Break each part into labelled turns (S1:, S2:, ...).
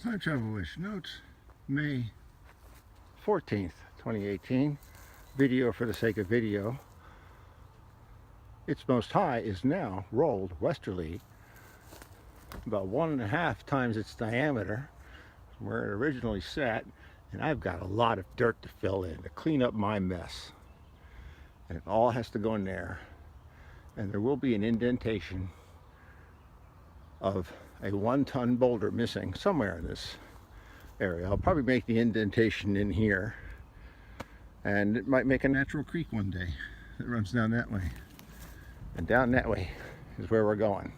S1: Time Travel Wish Notes, May 14th, 2018. Video for the sake of video. Its most high is now rolled westerly about 1.5 times its diameter from where it originally sat, and I've got a lot of dirt to fill in to clean up my mess. And it all has to go in there. And there will be an indentation of a 1-ton boulder missing somewhere in this area. I'll probably make the indentation in here, and it might make a natural creek one day that runs down that way. And down that way is where we're going.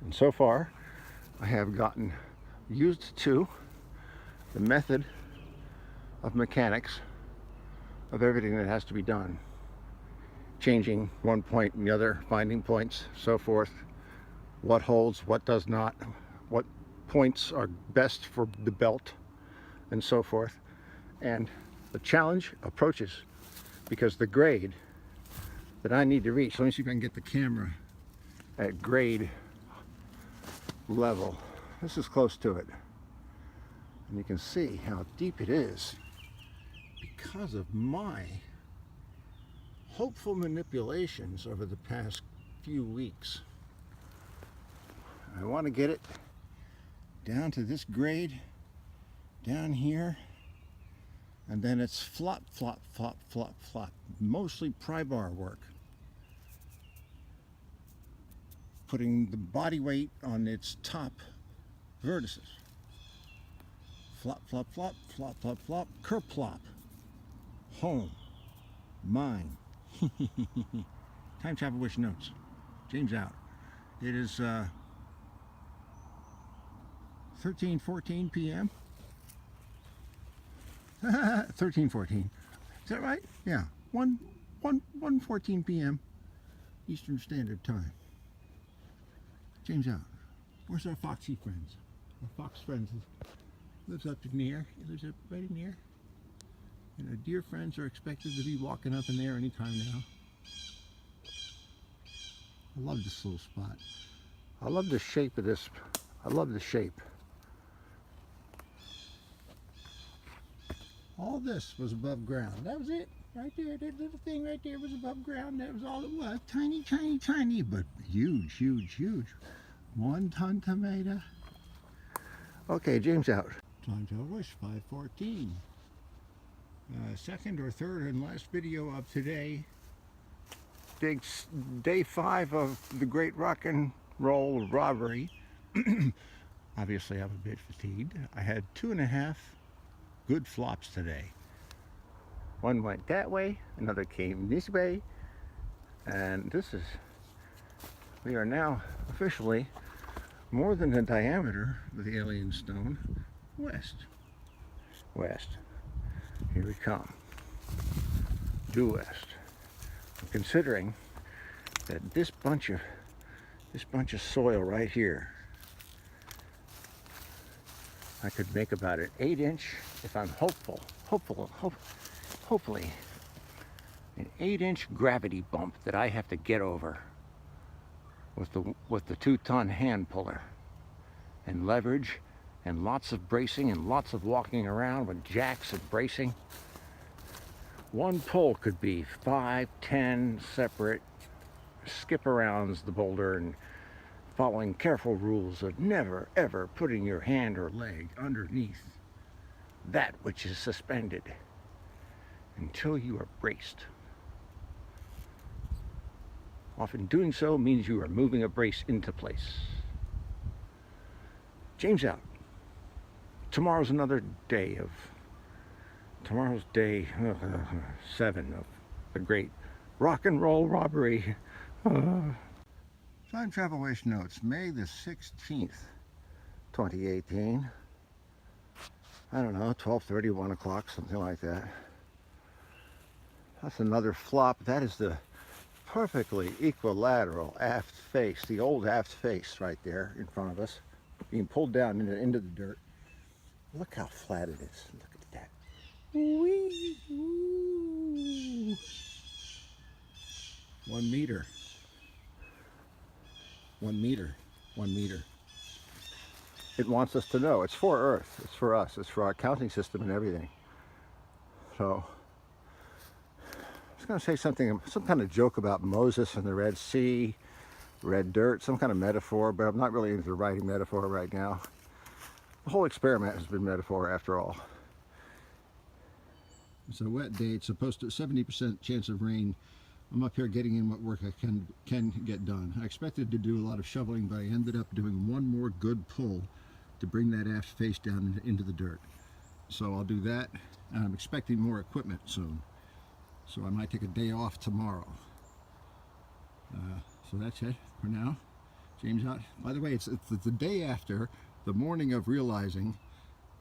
S1: And so far, I have gotten used to the method of mechanics of everything that has to be done. Changing one point and the other, finding points, so forth. What holds, what does not, what points are best for the belt, and so forth. And the challenge approaches because the grade that I need to reach, let me see if I can get the camera at grade level. This is close to it. And you can see how deep it is because of my hopeful manipulations over the past few weeks. I want to get it down to this grade, down here, and then it's flop, flop, flop, flop, flop. Mostly pry bar work. Putting the body weight on its top vertices. Flop, flop, flop, flop, flop, flop, kerplop. Home. Mine. Time Travel Wish Notes. James out. It is 13:14 p.m. 13:14. Is that right? Yeah. 1:14 p.m. Eastern Standard Time. James out. Where's our foxy friends? Our fox friends lives up in the air. He lives up right in the air. And our dear friends are expected to be walking up in there anytime now. I love this little spot. I love the shape of this. I love the shape. All this was above ground. That was it. Right there. That little thing right there was above ground. That was all it was. Tiny, tiny, tiny, but huge, huge, huge. 1-ton tomato. Okay, James out. Time to wish 5:14. Second or third and last video of today. Big day 5 of the great rock and roll robbery. Obviously, I'm a bit fatigued. I had 2.5 good flops today. One went that way, another came this way, and we are now officially more than the diameter of the alien stone west. Here we come. Due west. I'm considering that this bunch of soil right here, I could make about an 8-inch, if I'm hopefully, an 8-inch gravity bump that I have to get over with the 2-ton hand puller, and leverage, and lots of bracing, and lots of walking around with jacks and bracing. One pull could be 5-10 separate skip arounds the boulder, and following careful rules of never ever putting your hand or leg underneath that which is suspended until you are braced. Often doing so means you are moving a brace into place. James out. Tomorrow's day 7 of the great rock and roll robbery. Time Travel Wish Notes, May the 16th, 2018. I don't know, 12:30, 1 o'clock, something like that. That's another flop. That is the perfectly equilateral aft face, the old aft face right there in front of us, being pulled down into the dirt. Look how flat it is. Look at that. Whee! Ooh. 1 meter. 1 meter. 1 meter. it wants us to know. It's for Earth. It's for us. It's for our counting system and everything. So I was going to say something, some kind of joke about Moses and the Red Sea, red dirt, some kind of metaphor, but I'm not really into writing metaphor right now. The whole experiment has been metaphor after all. It's a wet day. It's supposed to 70% chance of rain. I'm up here getting in what work I can get done. I expected to do a lot of shoveling, but I ended up doing one more good pull to bring that aft face down into the dirt. So I'll do that, and I'm expecting more equipment soon. So I might take a day off tomorrow. So that's it for now. James out. By the way, it's the day after the morning of realizing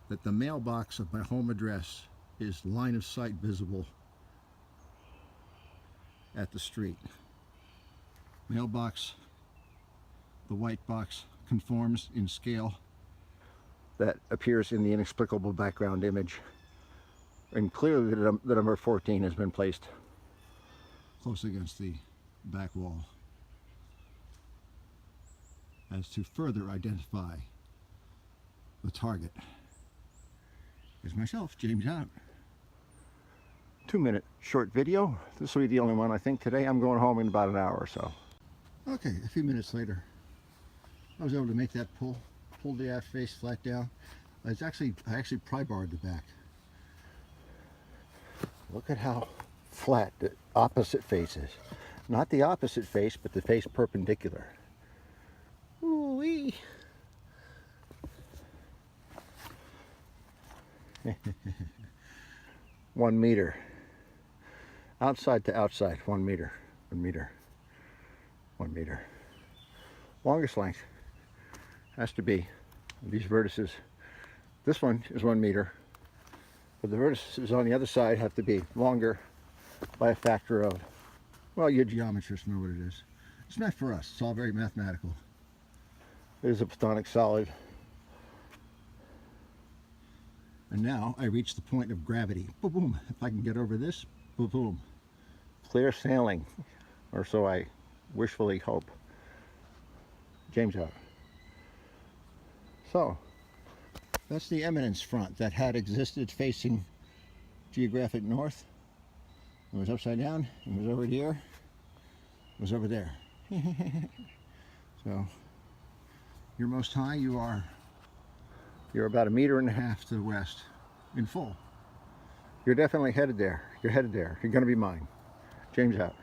S1: that the mailbox of my home address is line of sight visible at the street. Mailbox, the white box, conforms in scale. That appears in the inexplicable background image. And clearly the number 14 has been placed close against the back wall as to further identify the target. Is myself, James out. 2-minute short video. This will be the only one I think today. I'm going home in about an hour or so. Okay, a few minutes later, I was able to make that pull the aft face flat down. I actually pry barred the back. Look at how flat the opposite face is. Not the opposite face, but the face perpendicular. Ooh-wee. 1 meter. Outside to outside, 1 meter. 1 meter. 1 meter. Longest length has to be these vertices. This one is 1 meter, but the vertices on the other side have to be longer by a factor of, well, you geometrists know what it is. It's not for us. It's all very mathematical. It is a platonic solid. And now I reach the point of gravity. Boom, boom. If I can get over this, boom, boom. Clear sailing, or so I wishfully hope. James out. So, that's the eminence front that had existed facing geographic north. It was upside down, it was over here, it was over there. So, you're most high, you're about 1.5 meters to the west, in full. You're definitely headed there. You're headed there. You're going to be mine. James out.